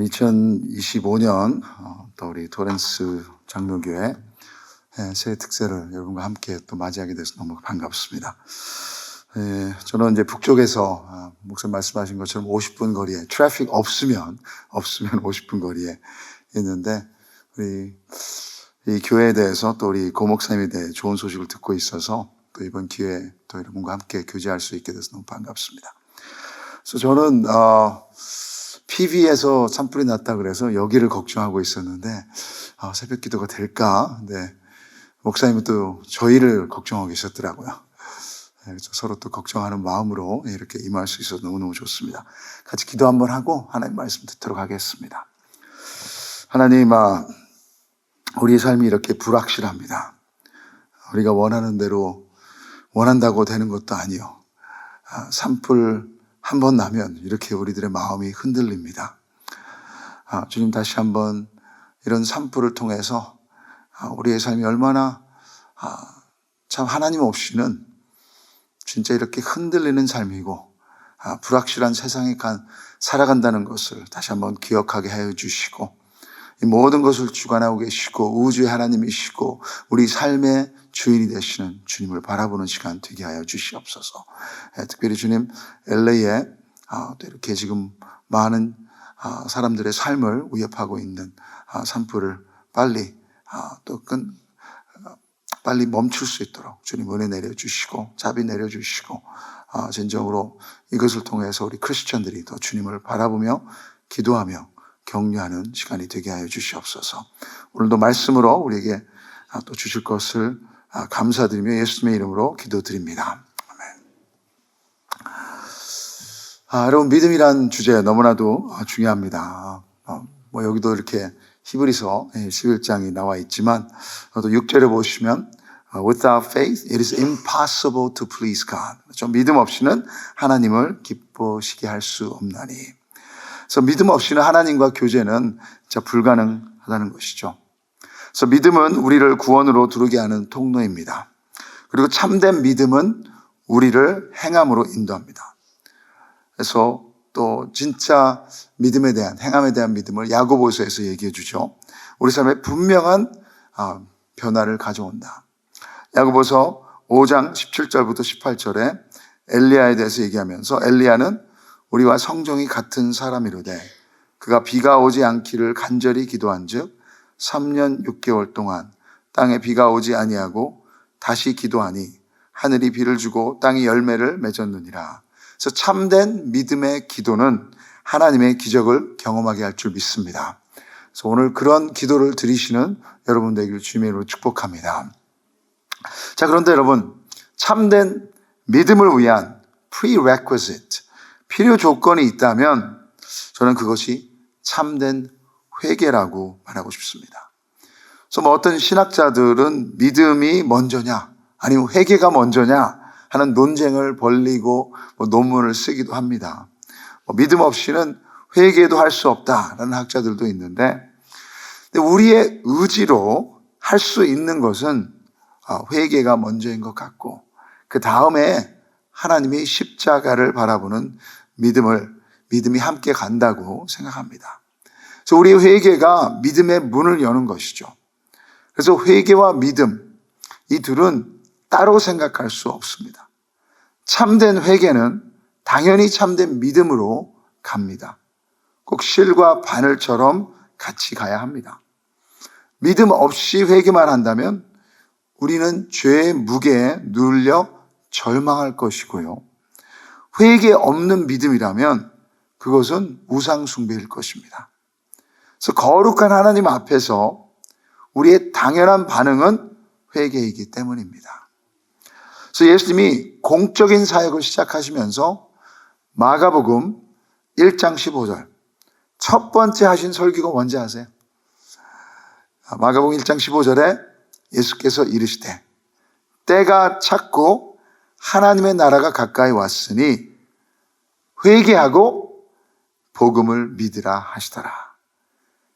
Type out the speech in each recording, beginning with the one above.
2025년 또 우리 토렌스 장로교회 새해 특세를 여러분과 함께 또 맞이하게 돼서 너무 반갑습니다. 저는 이제 북쪽에서 목사님 말씀하신 것처럼 50분 거리에 트래픽 없으면 50분 거리에 있는데 우리 이 교회에 대해서 또 우리 고 목사님에 대해 좋은 소식을 듣고 있어서 또 이번 기회에 또 여러분과 함께 교제할 수 있게 돼서 너무 반갑습니다. 그래서 저는 PV에서 산불이 났다 그래서 여기를 걱정하고 있었는데 새벽 기도가 될까? 네. 목사님은 또 저희를 걱정하고 계셨더라고요. 그래서 서로 또 걱정하는 마음으로 이렇게 임할 수 있어서 너무너무 좋습니다. 같이 기도 한번 하고 하나님 말씀 듣도록 하겠습니다. 하나님, 우리의 삶이 이렇게 불확실합니다. 우리가 원하는 대로 원한다고 되는 것도 아니요. 산불 한 번 나면 이렇게 우리들의 마음이 흔들립니다. 주님, 다시 한번 이런 산불을 통해서 우리의 삶이 얼마나 참 하나님 없이는 진짜 이렇게 흔들리는 삶이고 불확실한 세상에 살아간다는 것을 다시 한번 기억하게 하여 주시고, 이 모든 것을 주관하고 계시고 우주의 하나님이시고 우리 삶의 주인이 되시는 주님을 바라보는 시간 되게 하여 주시옵소서. 특별히 주님, LA에 또 이렇게 지금 많은 사람들의 삶을 위협하고 있는 산불을 빨리 멈출 수 있도록 주님 은혜 내려주시고 자비 내려주시고, 진정으로 이것을 통해서 우리 크리스천들이 더 주님을 바라보며 기도하며 격려하는 시간이 되게 하여 주시옵소서. 오늘도 말씀으로 우리에게 또 주실 것을 감사드리며 예수님의 이름으로 기도드립니다. 아멘. 여러분, 믿음이란 주제 너무나도 중요합니다. 여기도 이렇게 히브리서 11장이 나와 있지만 또 6절에 보시면 Without faith, it is impossible to please God. 좀 믿음 없이는 하나님을 기쁘시게 할 수 없나니. 그래서 믿음 없이는 하나님과 교제는 진짜 불가능하다는 것이죠. 그래서 믿음은 우리를 구원으로 두르게 하는 통로입니다. 그리고 참된 믿음은 우리를 행함으로 인도합니다. 그래서 또 진짜 믿음에 대한, 행함에 대한 믿음을 야고보서에서 얘기해 주죠. 우리 삶에 분명한 변화를 가져온다. 야고보서 5장 17절부터 18절에 엘리야에 대해서 얘기하면서, 엘리야는 우리와 성정이 같은 사람이로되 그가 비가 오지 않기를 간절히 기도한즉 3년 6개월 동안 땅에 비가 오지 아니하고 다시 기도하니 하늘이 비를 주고 땅이 열매를 맺었느니라. 그래서 참된 믿음의 기도는 하나님의 기적을 경험하게 할 줄 믿습니다. 그래서 오늘 그런 기도를 드리시는 여러분 되기를 주님의 이름으로 축복합니다. 자, 그런데 여러분, 참된 믿음을 위한 prerequisite, 필요 조건이 있다면 저는 그것이 참된 회개라고 말하고 싶습니다. 그래서 어떤 신학자들은 믿음이 먼저냐 아니면 회개가 먼저냐 하는 논쟁을 벌이고 논문을 쓰기도 합니다. 믿음 없이는 회개도 할 수 없다라는 학자들도 있는데, 우리의 의지로 할 수 있는 것은 회개가 먼저인 것 같고, 그 다음에 하나님이 십자가를 바라보는 믿음이 함께 간다고 생각합니다. 그래서 우리의 회개가 믿음의 문을 여는 것이죠. 그래서 회개와 믿음, 이 둘은 따로 생각할 수 없습니다. 참된 회개는 당연히 참된 믿음으로 갑니다. 꼭 실과 바늘처럼 같이 가야 합니다. 믿음 없이 회개만 한다면 우리는 죄의 무게에 눌려 절망할 것이고요. 회개 없는 믿음이라면 그것은 우상 숭배일 것입니다. 그래서 거룩한 하나님 앞에서 우리의 당연한 반응은 회개이기 때문입니다. 그래서 예수님이 공적인 사역을 시작하시면서 마가복음 1장 15절 첫 번째 하신 설교가 뭔지 아세요? 마가복음 1장 15절에 예수께서 이르시되 때가 찼고 하나님의 나라가 가까이 왔으니 회개하고 복음을 믿으라 하시더라.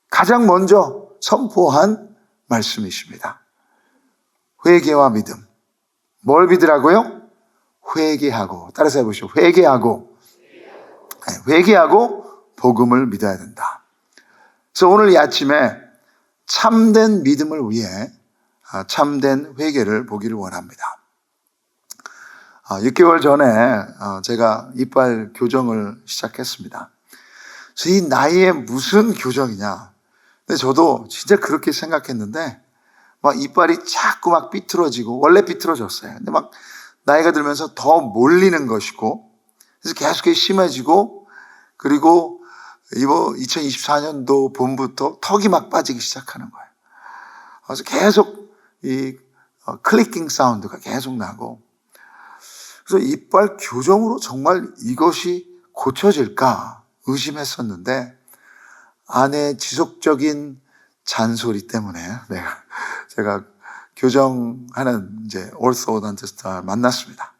가장 먼저 선포한 말씀이십니다. 회개와 믿음. 뭘 믿으라고요? 회개하고. 따라서 해보시죠. 회개하고 복음을 믿어야 된다. 그래서 오늘 이 아침에 참된 믿음을 위해 참된 회개를 보기를 원합니다. 6개월 전에 제가 이빨 교정을 시작했습니다. 그래서 이 나이에 무슨 교정이냐. 근데 저도 진짜 그렇게 생각했는데 막 이빨이 자꾸 막 삐뚤어지고, 원래 삐뚤어졌어요. 근데 막 나이가 들면서 더 몰리는 것이고, 그래서 계속 심해지고, 그리고 이번 2024년도 봄부터 턱이 막 빠지기 시작하는 거예요. 그래서 계속 이 클리킹 사운드가 계속 나고, 그래서 이빨 교정으로 정말 이것이 고쳐질까 의심했었는데, 아내의 지속적인 잔소리 때문에 제가 교정하는 이제 orthodontist를 만났습니다.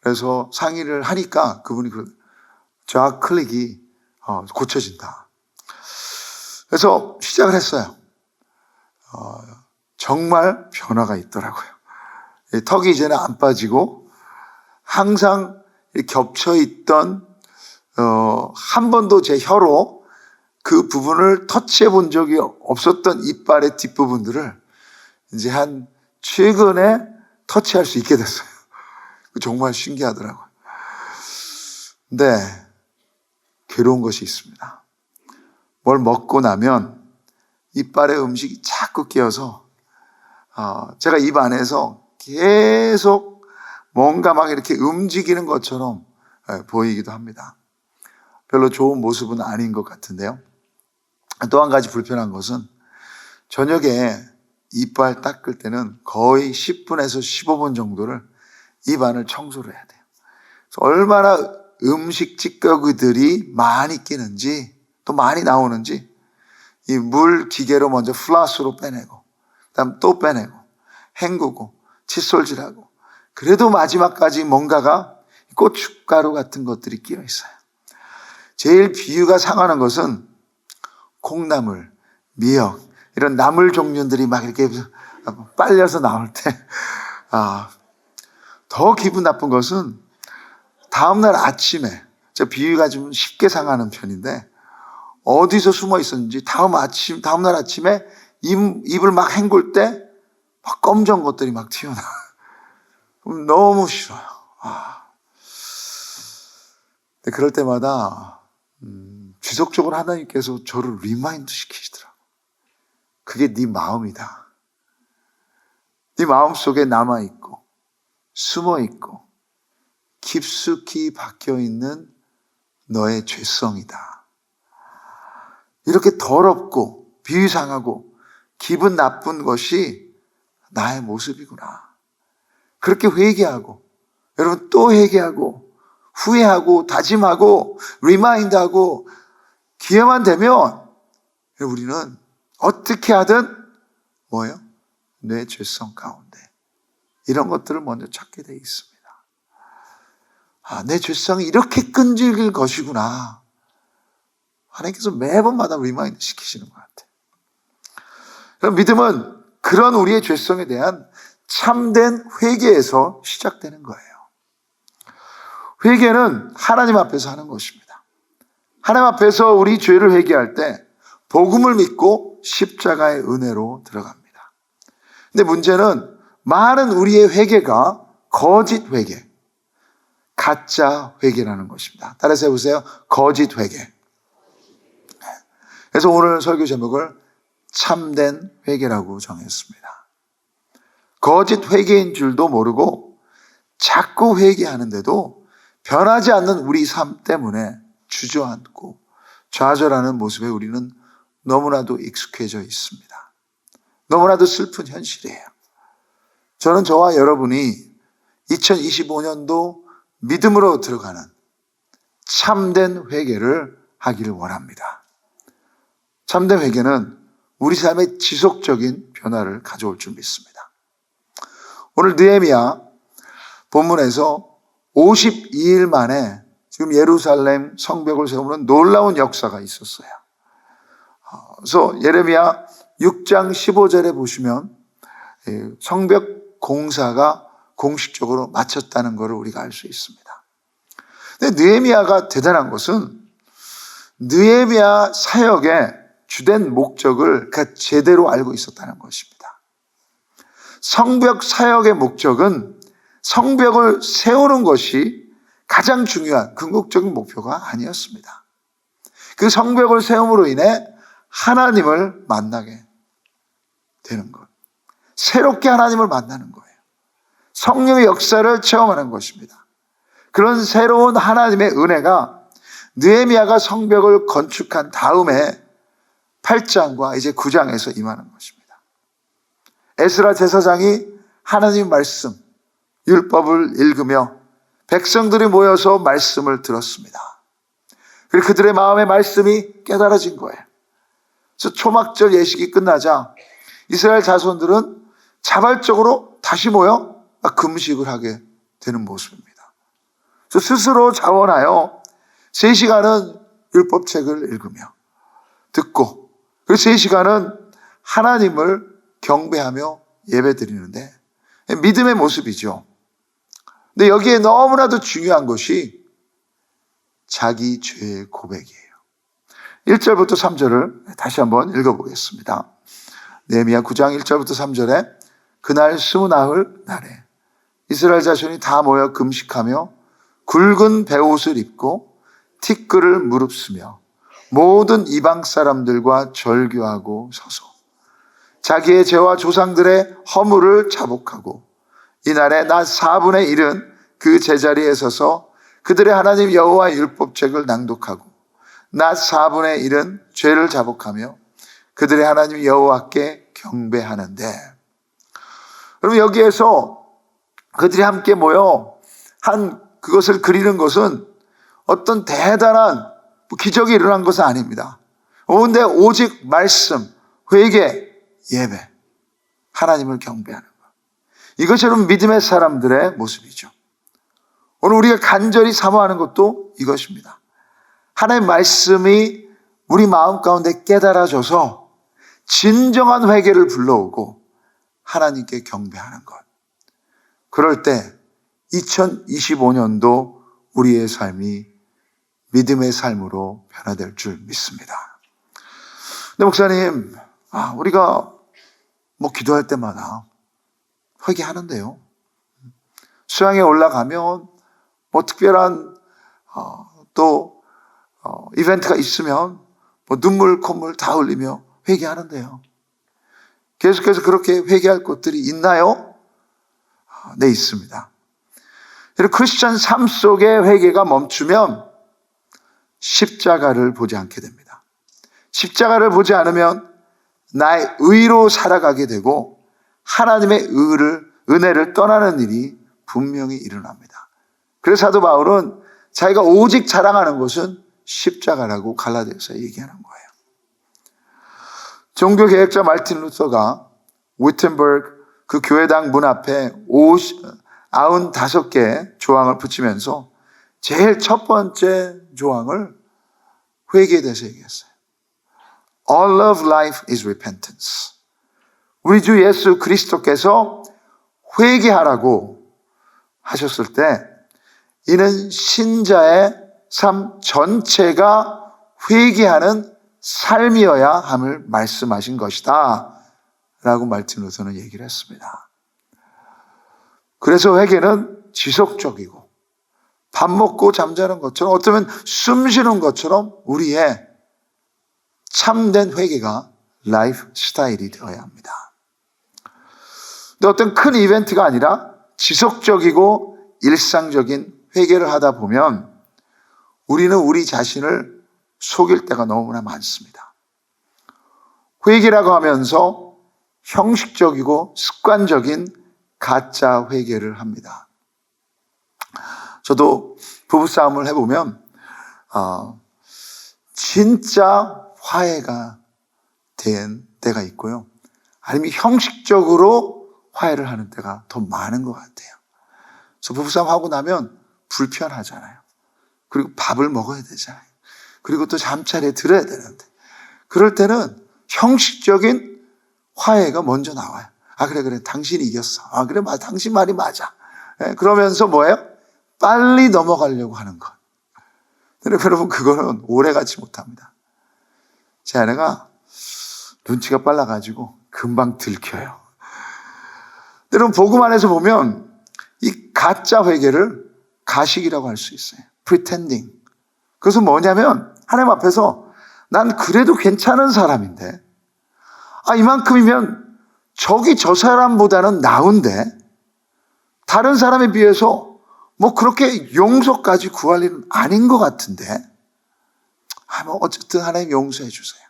그래서 상의를 하니까 그분이 저하 클릭이 고쳐진다. 그래서 시작을 했어요. 정말 변화가 있더라고요. 턱이 이제는 안 빠지고, 항상 겹쳐있던 한 번도 제 혀로 그 부분을 터치해 본 적이 없었던 이빨의 뒷부분들을 이제 최근에 터치할 수 있게 됐어요. 정말 신기하더라고요. 근데 괴로운 것이 있습니다. 뭘 먹고 나면 이빨에 음식이 자꾸 끼어서 제가 입 안에서 계속 뭔가 막 이렇게 움직이는 것처럼 보이기도 합니다. 별로 좋은 모습은 아닌 것 같은데요. 또 한 가지 불편한 것은 저녁에 이빨 닦을 때는 거의 10분에서 15분 정도를 입 안을 청소를 해야 돼요. 얼마나 음식 찌꺼기들이 많이 끼는지, 또 많이 나오는지, 이 물 기계로 먼저 플라스로 빼내고, 그다음 또 빼내고, 헹구고, 칫솔질하고, 그래도 마지막까지 뭔가가 고춧가루 같은 것들이 끼어 있어요. 제일 비유가 상하는 것은 콩나물, 미역, 이런 나물 종류들이 막 이렇게 빨려서 나올 때, 더 기분 나쁜 것은 다음날 아침에, 저 비유가 좀 쉽게 상하는 편인데, 어디서 숨어 있었는지 다음날 아침에 입을 막 헹굴 때 막 검정 것들이 막 튀어나와요. 너무 싫어요. 근데 그럴 때마다 지속적으로 하나님께서 저를 리마인드 시키시더라고요. 그게 네 마음이다. 네 마음 속에 남아있고 숨어있고 깊숙이 박혀있는 너의 죄성이다. 이렇게 더럽고 비위상하고 기분 나쁜 것이 나의 모습이구나. 그렇게 회개하고, 여러분 또 회개하고, 후회하고, 다짐하고, 리마인드하고, 기회만 되면 우리는 어떻게 하든 뭐예요? 내 죄성 가운데 이런 것들을 먼저 찾게 돼 있습니다. 내 죄성이 이렇게 끈질길 것이구나. 하나님께서 매번마다 리마인드 시키시는 것 같아요. 그럼 믿음은 그런 우리의 죄성에 대한 참된 회개에서 시작되는 거예요. 회개는 하나님 앞에서 하는 것입니다. 하나님 앞에서 우리 죄를 회개할 때 복음을 믿고 십자가의 은혜로 들어갑니다. 근데 문제는 많은 우리의 회개가 거짓 회개, 가짜 회개라는 것입니다. 따라서 해보세요. 거짓 회개. 그래서 오늘 설교 제목을 참된 회개라고 정했습니다. 거짓 회개인 줄도 모르고 자꾸 회개하는데도 변하지 않는 우리 삶 때문에 주저앉고 좌절하는 모습에 우리는 너무나도 익숙해져 있습니다. 너무나도 슬픈 현실이에요. 저는 저와 여러분이 2025년도 믿음으로 들어가는 참된 회개를 하기를 원합니다. 참된 회개는 우리 삶에 지속적인 변화를 가져올 줄 믿습니다. 오늘 느헤미야 본문에서 52일 만에 지금 예루살렘 성벽을 세우는 놀라운 역사가 있었어요. 그래서 예레미야 6장 15절에 보시면 성벽 공사가 공식적으로 마쳤다는 것을 우리가 알 수 있습니다. 근데 느헤미야가 대단한 것은 느헤미야 사역에 주된 목적을 그가 제대로 알고 있었다는 것입니다. 성벽 사역의 목적은 성벽을 세우는 것이 가장 중요한 궁극적인 목표가 아니었습니다. 그 성벽을 세움으로 인해 하나님을 만나게 되는 것, 새롭게 하나님을 만나는 거예요. 성령의 역사를 체험하는 것입니다. 그런 새로운 하나님의 은혜가 느헤미야가 성벽을 건축한 다음에 8장과 이제 9장에서 임하는 것입니다. 에스라 제사장이 하나님의 말씀, 율법을 읽으며 백성들이 모여서 말씀을 들었습니다. 그리고 그들의 마음의 말씀이 깨달아진 거예요. 그래서 초막절 예식이 끝나자 이스라엘 자손들은 자발적으로 다시 모여 금식을 하게 되는 모습입니다. 그래서 스스로 자원하여 3시간은 율법책을 읽으며 듣고, 그리고 3시간은 하나님을 경배하며 예배드리는데 믿음의 모습이죠. 근데 여기에 너무나도 중요한 것이 자기 죄의 고백이에요. 1절부터 3절을 다시 한번 읽어보겠습니다. 느헤미야 9장 1절부터 3절에 그날 20나흘 날에 이스라엘 자손이 다 모여 금식하며 굵은 베옷을 입고 티끌을 무릅쓰며 모든 이방 사람들과 절규하고 서서 자기의 죄와 조상들의 허물을 자복하고 이날에 낮 4분의 1은 그 제자리에 서서 그들의 하나님 여호와의 율법책을 낭독하고 낮 4분의 1은 죄를 자복하며 그들의 하나님 여호와께 경배하는데, 그럼 여기에서 그들이 함께 모여 한 그것을 그리는 것은 어떤 대단한 기적이 일어난 것은 아닙니다. 그런데 오직 말씀, 회개, 예배, 하나님을 경배하는 것, 이것이 여러분 믿음의 사람들의 모습이죠. 오늘 우리가 간절히 사모하는 것도 이것입니다. 하나님의 말씀이 우리 마음 가운데 깨달아져서 진정한 회개를 불러오고 하나님께 경배하는 것. 그럴 때 2025년도 우리의 삶이 믿음의 삶으로 변화될 줄 믿습니다. 근데 목사님, 우리가 기도할 때마다 회개하는데요. 수양에 올라가면 특별한 이벤트가 있으면 눈물, 콧물 다 흘리며 회개하는데요. 계속해서 그렇게 회개할 것들이 있나요? 네, 있습니다. 크리스찬 삶 속의 회개가 멈추면 십자가를 보지 않게 됩니다. 십자가를 보지 않으면 나의 의로 살아가게 되고 하나님의 은혜를 떠나는 일이 분명히 일어납니다. 그래서 사도 바울은 자기가 오직 자랑하는 것은 십자가라고 갈라디아서에 얘기하는 거예요. 종교개혁자 마르틴 루터가 위텐버그 그 교회당 문 앞에 95개의 조항을 붙이면서 제일 첫 번째 조항을 회개에 대해서 얘기했어요. All of life is repentance. 우리 주 예수 그리스도께서 회개하라고 하셨을 때 이는 신자의 삶 전체가 회개하는 삶이어야 함을 말씀하신 것이다 라고 마르틴 루터는 얘기를 했습니다. 그래서 회개는 지속적이고 밥 먹고 잠자는 것처럼, 어쩌면 숨 쉬는 것처럼 우리의 참된 회개가 라이프 스타일이 되어야 합니다. 근데 어떤 큰 이벤트가 아니라 지속적이고 일상적인 회개를 하다 보면 우리는 우리 자신을 속일 때가 너무나 많습니다. 회개라고 하면서 형식적이고 습관적인 가짜 회개를 합니다. 저도 부부싸움을 해보면 진짜 화해가 된 때가 있고요, 아니면 형식적으로 화해를 하는 때가 더 많은 것 같아요. 그래서 부부싸움 하고 나면 불편하잖아요. 그리고 밥을 먹어야 되잖아요. 그리고 또 잠자리에 들어야 되는데, 그럴 때는 형식적인 화해가 먼저 나와요. 그래 당신이 이겼어. 그래 당신 말이 맞아. 그러면서 뭐예요? 빨리 넘어가려고 하는 것. 근데 여러분, 그거는 오래 가지 못합니다. 제 아내가 눈치가 빨라가지고 금방 들켜요. 여러분, 복음 안에서 보면 이 가짜 회개를 가식이라고 할 수 있어요. pretending. 그것은 뭐냐면 하나님 앞에서 난 그래도 괜찮은 사람인데, 이만큼이면 저기 저 사람보다는 나은데, 다른 사람에 비해서 뭐 그렇게 용서까지 구할 일은 아닌 것 같은데, 뭐 어쨌든 하나님 용서해 주세요.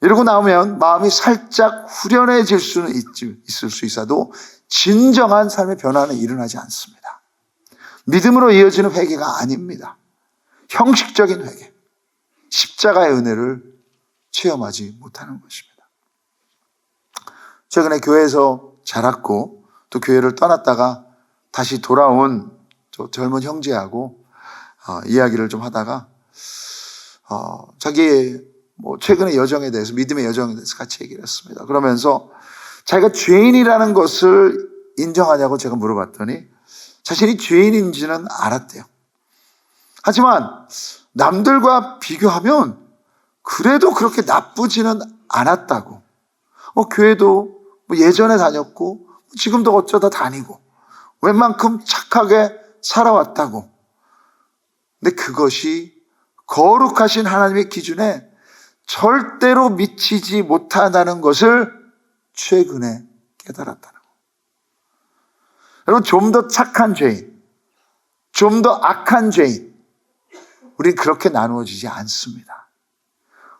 이러고 나오면 마음이 살짝 후련해질 수는 있을 수 있어도 진정한 삶의 변화는 일어나지 않습니다. 믿음으로 이어지는 회개가 아닙니다. 형식적인 회개, 십자가의 은혜를 체험하지 못하는 것입니다. 최근에 교회에서 자랐고 또 교회를 떠났다가 다시 돌아온 젊은 형제하고 이야기를 좀 하다가 자기의 최근의 여정에 대해서, 믿음의 여정에 대해서 같이 얘기를 했습니다. 그러면서 자기가 죄인이라는 것을 인정하냐고 제가 물어봤더니 자신이 죄인인지는 알았대요. 하지만 남들과 비교하면 그래도 그렇게 나쁘지는 않았다고. 교회도 예전에 다녔고 지금도 어쩌다 다니고 웬만큼 착하게 살아왔다고. 근데 그것이 거룩하신 하나님의 기준에 절대로 미치지 못한다는 것을 최근에 깨달았다는 거. 여러분, 좀 더 착한 죄인, 좀 더 악한 죄인, 우린 그렇게 나누어지지 않습니다.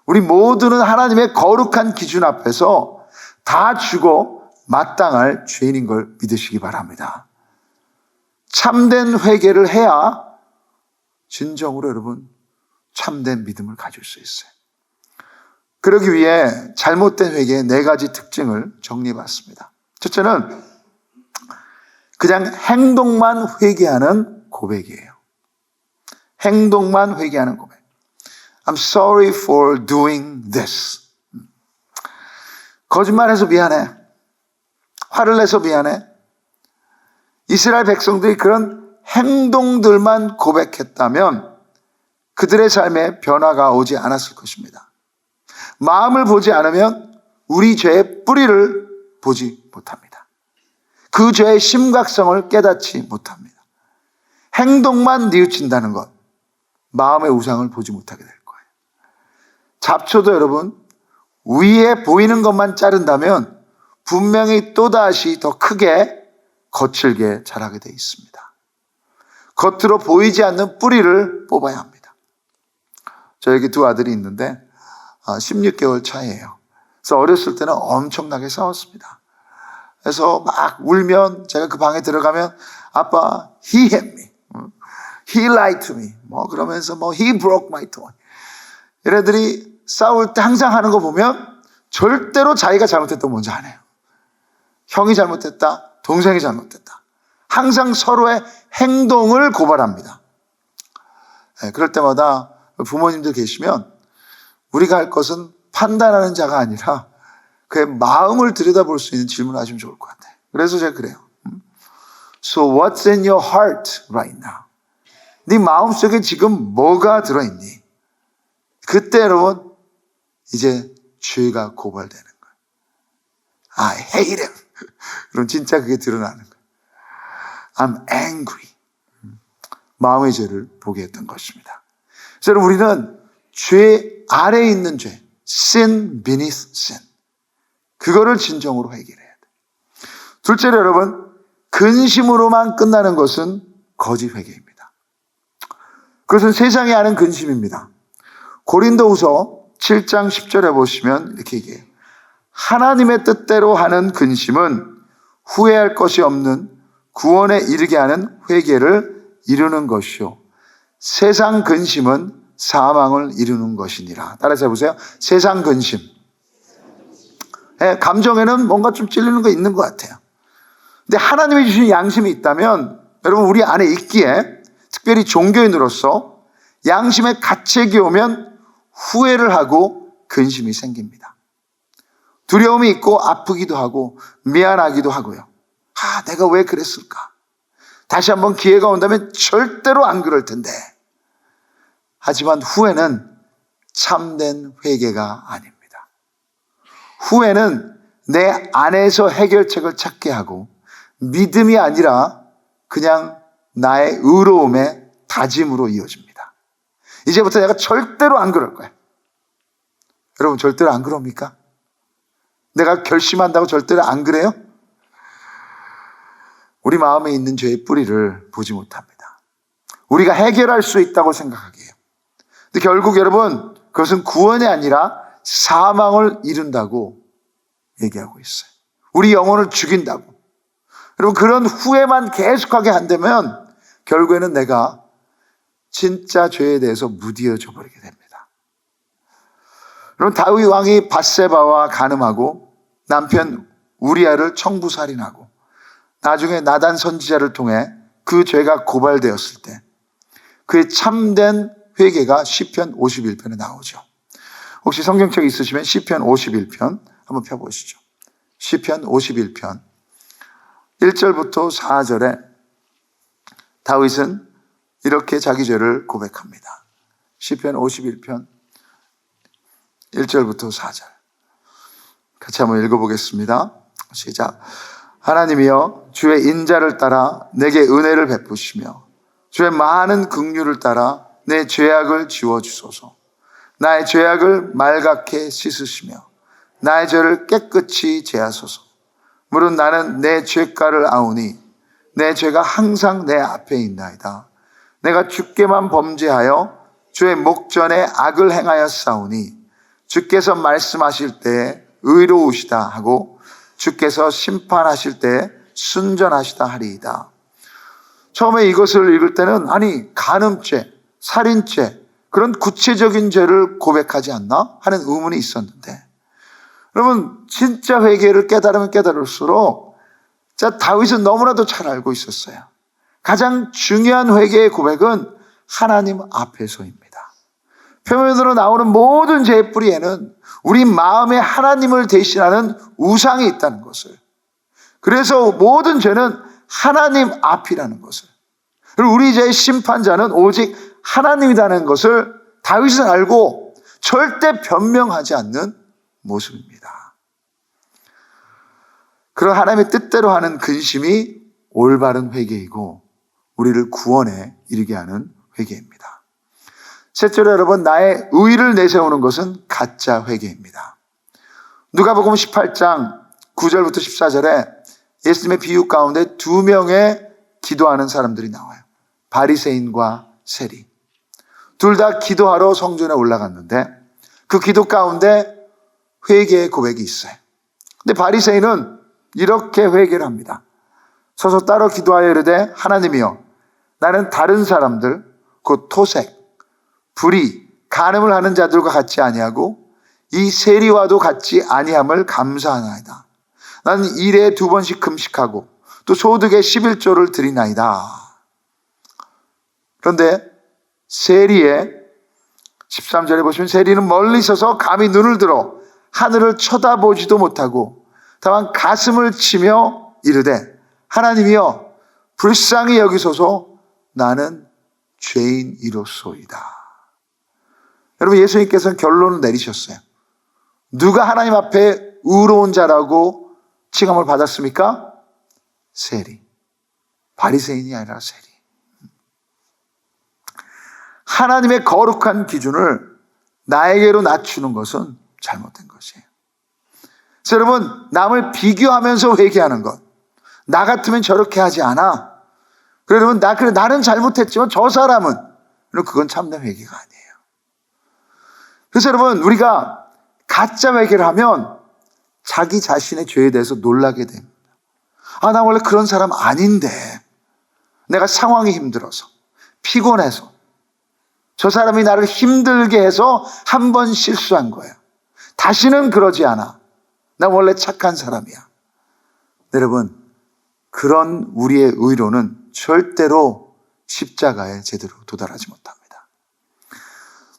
우리 모두는 하나님의 거룩한 기준 앞에서 다 죽어 마땅할 죄인인 걸 믿으시기 바랍니다. 참된 회개를 해야 진정으로 여러분 참된 믿음을 가질 수 있어요. 그러기 위해 잘못된 회개의 4가지 특징을 정리해봤습니다. 첫째는 그냥 행동만 회개하는 고백이에요. 행동만 회개하는 고백. I'm sorry for doing this. 거짓말해서 미안해. 화를 내서 미안해. 이스라엘 백성들이 그런 행동들만 고백했다면 그들의 삶에 변화가 오지 않았을 것입니다. 마음을 보지 않으면 우리 죄의 뿌리를 보지 못합니다. 그 죄의 심각성을 깨닫지 못합니다. 행동만 뉘우친다는 것, 마음의 우상을 보지 못하게 될 거예요. 잡초도 여러분, 위에 보이는 것만 자른다면 분명히 또다시 더 크게 거칠게 자라게 돼 있습니다. 겉으로 보이지 않는 뿌리를 뽑아야 합니다. 저에게 2 아들이 있는데 16개월 차이예요. 그래서 어렸을 때는 엄청나게 싸웠습니다. 그래서 막 울면 제가 그 방에 들어가면 아빠, he hit me, he lied to me, 그러면서 he broke my toy. 얘네들이 싸울 때 항상 하는 거 보면 절대로 자기가 잘못했다고 먼저 안 해요. 형이 잘못했다, 동생이 잘못했다. 항상 서로의 행동을 고발합니다. 그럴 때마다 부모님들 계시면 우리가 할 것은 판단하는 자가 아니라 그의 마음을 들여다볼 수 있는 질문을 하시면 좋을 것 같아요. 그래서 제가 그래요. So what's in your heart right now? 네 마음속에 지금 뭐가 들어있니? 그때 여러분 이제 죄가 고발되는 거예요. I hate him. 그럼 진짜 그게 드러나는 거예요. I'm angry. 마음의 죄를 보게 했던 것입니다. 그래서 여러분, 우리는 죄 아래에 있는 죄, sin beneath sin, 그거를 진정으로 해결해야 돼요. 둘째로 여러분, 근심으로만 끝나는 것은 거짓 회개입니다. 그것은 세상이 아는 근심입니다. 고린도후서 7장 10절에 보시면 이렇게 얘기해요. 하나님의 뜻대로 하는 근심은 후회할 것이 없는 구원에 이르게 하는 회개를 이루는 것이요, 세상 근심은 사망을 이루는 것이니라. 따라서 해보세요. 세상 근심. 감정에는 뭔가 좀 찔리는 거 있는 것 같아요. 근데 하나님이 주신 양심이 있다면 여러분, 우리 안에 있기에, 특별히 종교인으로서 양심의 가책이 오면 후회를 하고 근심이 생깁니다. 두려움이 있고 아프기도 하고 미안하기도 하고요. 내가 왜 그랬을까? 다시 한번 기회가 온다면 절대로 안 그럴 텐데. 하지만 후회는 참된 회개가 아닙니다. 후회는 내 안에서 해결책을 찾게 하고 믿음이 아니라 그냥 나의 의로움의 다짐으로 이어집니다. 이제부터 내가 절대로 안 그럴 거야. 여러분 절대로 안 그럽니까? 내가 결심한다고 절대로 안 그래요? 우리 마음에 있는 죄의 뿌리를 보지 못합니다. 우리가 해결할 수 있다고 생각하기에요. 근데 결국 여러분 그것은 구원이 아니라 사망을 이룬다고 얘기하고 있어요. 우리 영혼을 죽인다고. 여러분 그런 후회만 계속하게 한다면 결국에는 내가 진짜 죄에 대해서 무디어져 버리게 됩니다. 여러분 다윗 왕이 밧세바와 간음하고 남편 우리아를 청부살인하고 나중에 나단 선지자를 통해 그 죄가 고발되었을 때 그의 참된 회개가 시편 51편에 나오죠. 혹시 성경책 있으시면 시편 51편 한번 펴보시죠. 시편 51편 1절부터 4절에 다윗은 이렇게 자기 죄를 고백합니다. 시편 51편 1절부터 4절 같이 한번 읽어보겠습니다. 시작. 하나님이여 주의 인자를 따라 내게 은혜를 베푸시며 주의 많은 긍휼을 따라 내 죄악을 지워주소서. 나의 죄악을 말갛게 씻으시며 나의 죄를 깨끗이 제하소서. 물은 나는 내 죄가를 아오니 내 죄가 항상 내 앞에 있나이다. 내가 주께만 범죄하여 주의 목전에 악을 행하였사오니 주께서 말씀하실 때 의로우시다 하고 주께서 심판하실 때 순전하시다 하리이다. 처음에 이것을 읽을 때는 아니 간음죄, 살인죄 그런 구체적인 죄를 고백하지 않나 하는 의문이 있었는데 여러분 진짜 회개를 깨달으면 깨달을수록 다윗은 너무나도 잘 알고 있었어요. 가장 중요한 회개의 고백은 하나님 앞에서입니다. 표면으로 나오는 모든 죄의 뿌리에는 우리 마음에 하나님을 대신하는 우상이 있다는 것을, 그래서 모든 죄는 하나님 앞이라는 것을, 그리고 우리 죄의 심판자는 오직 하나님이라는 것을 다윗은 알고 절대 변명하지 않는 모습입니다. 그런 하나님의 뜻대로 하는 근심이 올바른 회개이고 우리를 구원에 이르게 하는 회개입니다. 셋째로 여러분, 나의 의의를 내세우는 것은 가짜 회개입니다. 누가복음 18장 9절부터 14절에 예수님의 비유 가운데 두 명의 기도하는 사람들이 나와요. 바리새인과 세리. 둘 다 기도하러 성전에 올라갔는데 그 기도 가운데 회개의 고백이 있어요. 근데 바리새인은 이렇게 회개를 합니다. 서서 따로 기도하여 이르되 하나님이여 나는 다른 사람들 곧 토색, 불의, 간음을 하는 자들과 같이 아니하고 이 세리와도 같이 아니함을 감사하나이다. 나는 일에 2번씩 금식하고 또 소득의 11조를 드리나이다. 그런데 세리의 13절에 보시면 세리는 멀리 서서 감히 눈을 들어 하늘을 쳐다보지도 못하고 다만 가슴을 치며 이르되 하나님이여 불쌍히 여기소서 나는 죄인이로소이다. 여러분 예수님께서는 결론을 내리셨어요. 누가 하나님 앞에 의로운 자라고 칭함을 받았습니까? 세리. 바리새인이 아니라 세리. 하나님의 거룩한 기준을 나에게로 낮추는 것은 잘못된 것이에요. 그래서 여러분 남을 비교하면서 회개하는 것, 나 같으면 저렇게 하지 않아. 그래 여러분 나는 잘못했지만 저 사람은, 그건 참된 회개가 아니에요. 그래서 여러분 우리가 가짜 회개를 하면 자기 자신의 죄에 대해서 놀라게 됩니다. 나 원래 그런 사람 아닌데 내가 상황이 힘들어서 피곤해서 저 사람이 나를 힘들게 해서 한 번 실수한 거예요. 다시는 그러지 않아. 나 원래 착한 사람이야. 여러분 그런 우리의 의로는 절대로 십자가에 제대로 도달하지 못합니다.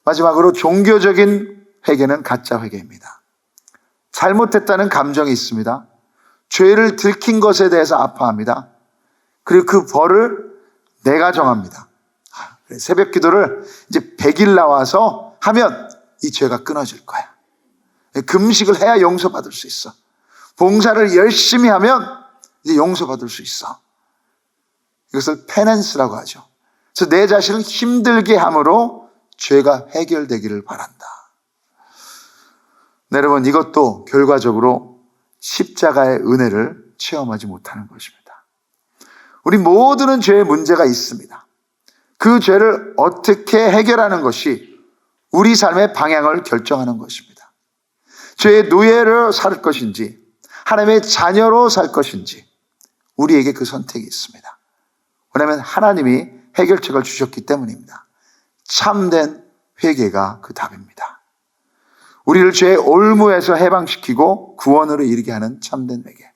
마지막으로 종교적인 회개는 가짜 회개입니다. 잘못했다는 감정이 있습니다. 죄를 들킨 것에 대해서 아파합니다. 그리고 그 벌을 내가 정합니다. 새벽 기도를 이제 100일 나와서 하면 이 죄가 끊어질 거야. 금식을 해야 용서받을 수 있어. 봉사를 열심히 하면 이제 용서받을 수 있어. 이것을 페넨스라고 하죠. 그래서 내 자신을 힘들게 함으로 죄가 해결되기를 바란다. 네, 여러분, 이것도 결과적으로 십자가의 은혜를 체험하지 못하는 것입니다. 우리 모두는 죄에 문제가 있습니다. 그 죄를 어떻게 해결하는 것이 우리 삶의 방향을 결정하는 것입니다. 죄의 노예로 살 것인지 하나님의 자녀로 살 것인지 우리에게 그 선택이 있습니다. 왜냐하면 하나님이 해결책을 주셨기 때문입니다. 참된 회개가 그 답입니다. 우리를 죄의 올무에서 해방시키고 구원으로 이르게 하는 참된 회개.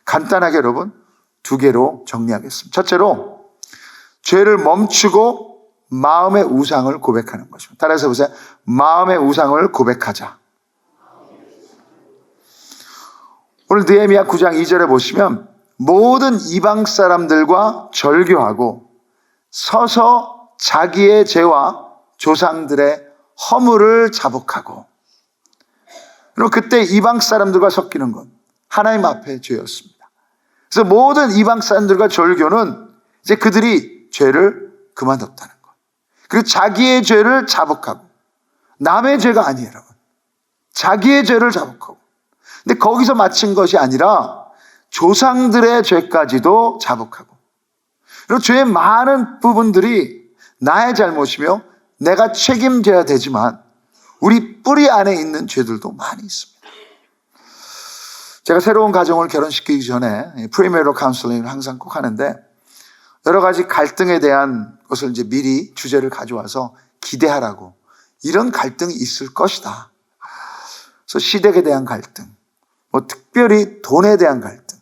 간단하게 여러분 두 개로 정리하겠습니다. 첫째로 죄를 멈추고 마음의 우상을 고백하는 것입니다. 따라서 보세요. 마음의 우상을 고백하자. 오늘 느헤미야 9장 2절에 보시면 모든 이방 사람들과 절교하고 서서 자기의 죄와 조상들의 허물을 자복하고, 그리고 그때 이방 사람들과 섞이는 건 하나님 앞에 죄였습니다. 그래서 모든 이방 사람들과 절교는 이제 그들이 죄를 그만뒀다는 것. 그리고 자기의 죄를 자복하고, 남의 죄가 아니에요, 여러분. 자기의 죄를 자복하고. 근데 거기서 마친 것이 아니라 조상들의 죄까지도 자복하고, 그리고 죄의 많은 부분들이 나의 잘못이며 내가 책임져야 되지만 우리 뿌리 안에 있는 죄들도 많이 있습니다. 제가 새로운 가정을 결혼시키기 전에 프리메리럴 카운슬링을 항상 꼭 하는데, 여러 가지 갈등에 대한 것을 이제 미리 주제를 가져와서 기대하라고. 이런 갈등이 있을 것이다. 그래서 시댁에 대한 갈등, 뭐 특별히 돈에 대한 갈등.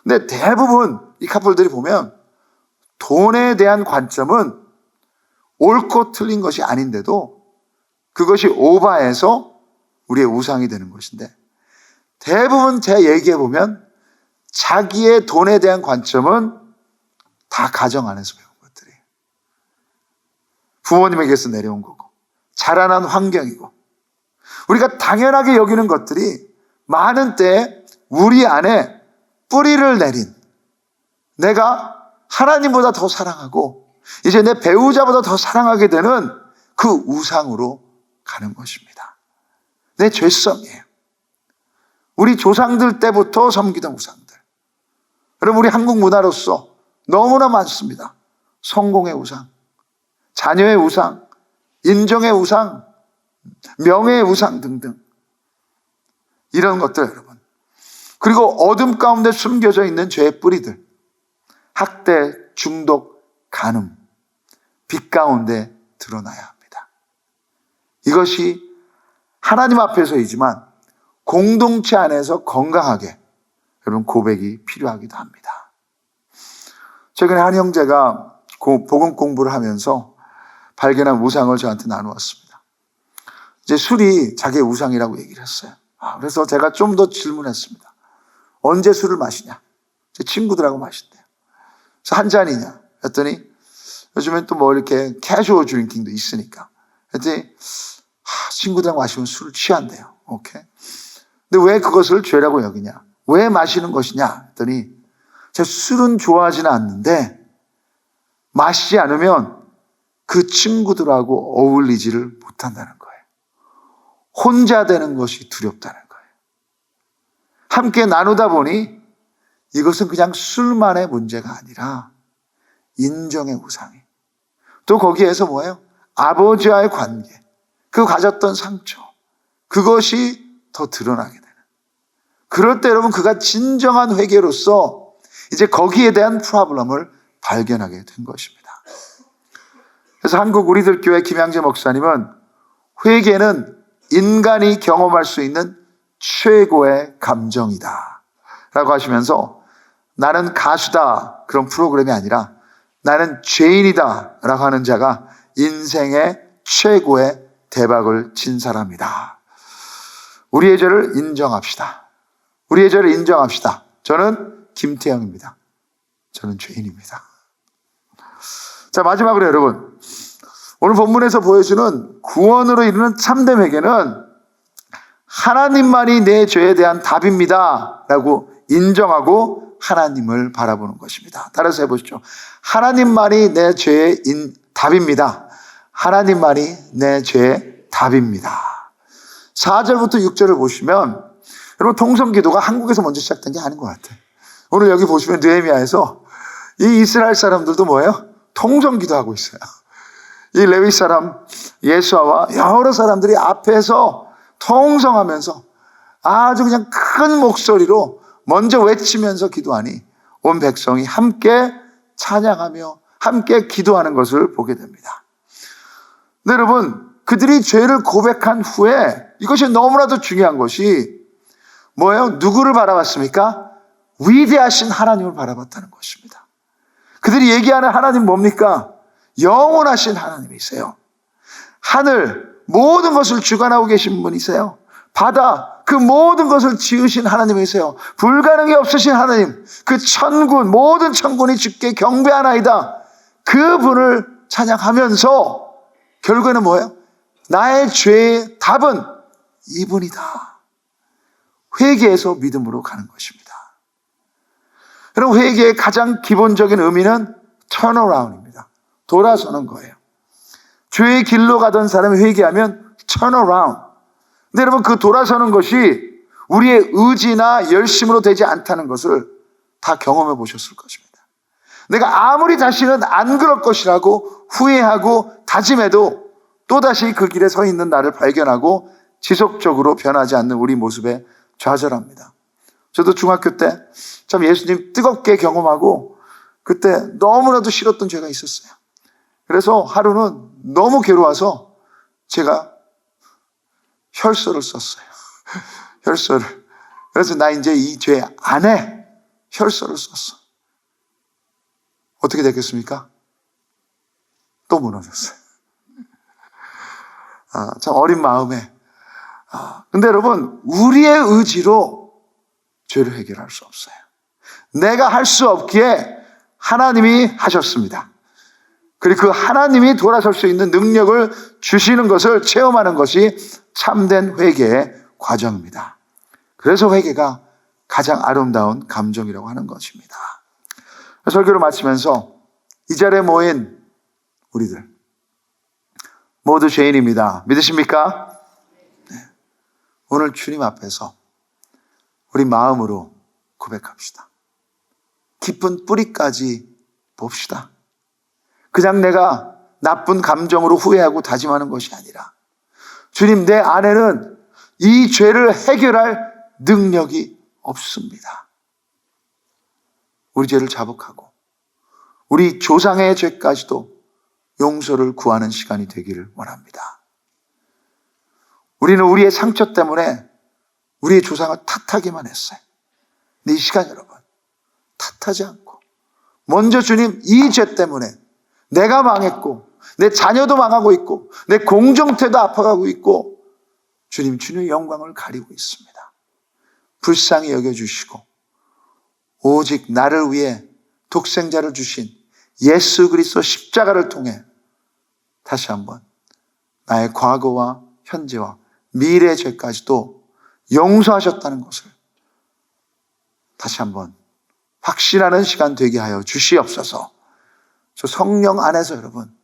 근데 대부분 이 커플들이 보면 돈에 대한 관점은 옳고 틀린 것이 아닌데도 그것이 오바해서 우리의 우상이 되는 것인데, 대부분 제 얘기해 보면 자기의 돈에 대한 관점은 다 가정 안에서 배운 것들이에요. 부모님에게서 내려온 거고 자라난 환경이고, 우리가 당연하게 여기는 것들이 많은 때에 우리 안에 뿌리를 내린, 내가 하나님보다 더 사랑하고 이제 내 배우자보다 더 사랑하게 되는 그 우상으로 가는 것입니다. 내 죄성이에요. 우리 조상들 때부터 섬기던 우상들. 여러분, 우리 한국 문화로서 너무나 많습니다. 성공의 우상, 자녀의 우상, 인정의 우상, 명예의 우상 등등. 이런 것들 여러분. 그리고 어둠 가운데 숨겨져 있는 죄의 뿌리들. 학대, 중독, 간음, 빛 가운데 드러나야 합니다. 이것이 하나님 앞에서이지만 공동체 안에서 건강하게 여러분 고백이 필요하기도 합니다. 최근에 한 형제가 복음 공부를 하면서 발견한 우상을 저한테 나누었습니다. 이제 술이 자기의 우상이라고 얘기를 했어요. 그래서 제가 좀 더 질문했습니다. 언제 술을 마시냐? 제 친구들하고 마신대요. 그래서 한 잔이냐? 했더니 요즘엔 또 뭐 이렇게 캐주얼 드링킹도 있으니까. 했더니 친구들하고 마시면 술을 취한대요. 오케이. 근데 왜 그것을 죄라고 여기냐? 왜 마시는 것이냐? 했더니 제가 술은 좋아하지는 않는데 마시지 않으면 그 친구들하고 어울리지를 못한다는 거예요. 혼자 되는 것이 두렵다는 거예요. 함께 나누다 보니 이것은 그냥 술만의 문제가 아니라 인정의 우상이. 또 거기에서 뭐예요? 아버지와의 관계, 그 가졌던 상처, 그것이 더 드러나게 되는. 그럴 때 여러분 그가 진정한 회개로서 이제 거기에 대한 프로블럼을 발견하게 된 것입니다. 그래서 한국 우리들 교회 김양재 목사님은 회개는 인간이 경험할 수 있는 최고의 감정이다 라고 하시면서, 나는 가수다 그런 프로그램이 아니라 나는 죄인이다 라고 하는 자가 인생의 최고의 대박을 친 사람이다. 우리의 죄를 인정합시다. 우리의 죄를 인정합시다. 저는 김태형입니다. 저는 죄인입니다. 자, 마지막으로 여러분, 오늘 본문에서 보여주는 구원으로 이르는 참된 회개는 하나님만이 내 죄에 대한 답입니다 라고 인정하고 하나님을 바라보는 것입니다. 따라서 해보시죠. 하나님만이 내 죄의 답입니다. 하나님만이 내 죄의 답입니다. 4절부터 6절을 보시면 여러분, 통성기도가 한국에서 먼저 시작된 게 아닌 것 같아요. 오늘 여기 보시면 느헤미야에서 이 이스라엘 사람들도 뭐예요? 통성기도하고 있어요. 이 레위 사람 예수아와 여러 사람들이 앞에서 통성하면서 아주 그냥 큰 목소리로 먼저 외치면서 기도하니 온 백성이 함께 찬양하며 함께 기도하는 것을 보게 됩니다. 네, 여러분, 그들이 죄를 고백한 후에 이것이 너무나도 중요한 것이 뭐예요? 누구를 바라봤습니까? 위대하신 하나님을 바라봤다는 것입니다. 그들이 얘기하는 하나님 뭡니까? 영원하신 하나님이세요. 하늘 모든 것을 주관하고 계신 분이세요. 바다 그 모든 것을 지으신 하나님이세요. 불가능이 없으신 하나님, 그 천군 모든 천군이 주께 경배하나이다. 그분을 찬양하면서 결국에는 뭐예요? 나의 죄의 답은 이분이다. 회개에서 믿음으로 가는 것입니다. 여러분, 회개의 가장 기본적인 의미는 turnaround입니다. 돌아서는 거예요. 죄의 길로 가던 사람이 회개하면 turnaround. 근데 여러분, 그 돌아서는 것이 우리의 의지나 열심으로 되지 않다는 것을 다 경험해 보셨을 것입니다. 내가 아무리 다시는 안 그럴 것이라고 후회하고 다짐해도 또다시 그 길에 서 있는 나를 발견하고 지속적으로 변하지 않는 우리 모습에 좌절합니다. 저도 중학교 때 참 예수님 뜨겁게 경험하고 그때 너무나도 싫었던 죄가 있었어요. 그래서 하루는 너무 괴로워서 제가 혈서를 썼어요. 혈서를. 그래서 나 이제 이 죄 안 해. 혈서를 썼어. 어떻게 됐겠습니까? 또 무너졌어요. 참 어린 마음에. 근데 여러분, 우리의 의지로 죄를 해결할 수 없어요. 내가 할 수 없기에 하나님이 하셨습니다. 그리고 그 하나님이 돌아설 수 있는 능력을 주시는 것을 체험하는 것이 참된 회개의 과정입니다. 그래서 회개가 가장 아름다운 감정이라고 하는 것입니다. 설교를 마치면서 이 자리에 모인 우리들 모두 죄인입니다. 믿으십니까? 네. 오늘 주님 앞에서 우리 마음으로 고백합시다. 깊은 뿌리까지 봅시다. 그냥 내가 나쁜 감정으로 후회하고 다짐하는 것이 아니라 주님, 내 안에는 이 죄를 해결할 능력이 없습니다. 우리 죄를 자복하고 우리 조상의 죄까지도 용서를 구하는 시간이 되기를 원합니다. 우리는 우리의 상처 때문에 우리의 조상을 탓하기만 했어요. 근데 이 시간 여러분, 탓하지 않고 먼저 주님, 이 죄 때문에 내가 망했고 내 자녀도 망하고 있고 내 공동체도 아파가고 있고 주님, 주님의 영광을 가리고 있습니다. 불쌍히 여겨주시고 오직 나를 위해 독생자를 주신 예수 그리스도 십자가를 통해 다시 한번 나의 과거와 현재와 미래의 죄까지도 용서하셨다는 것을 다시 한번 확신하는 시간 되게 하여 주시옵소서. 저 성령 안에서 여러분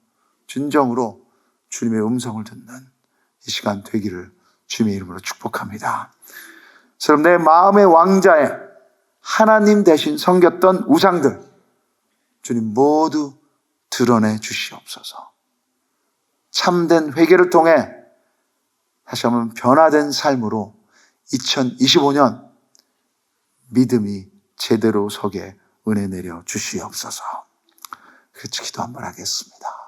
진정으로 주님의 음성을 듣는 이 시간 되기를 주님의 이름으로 축복합니다. 그럼 내 마음의 왕자에 하나님 대신 섬겼던 우상들 주님 모두 드러내 주시옵소서. 참된 회개를 통해 다시 한번 변화된 삶으로 2025년 믿음이 제대로 서게 은혜 내려 주시옵소서. 그렇게 기도 한번 하겠습니다.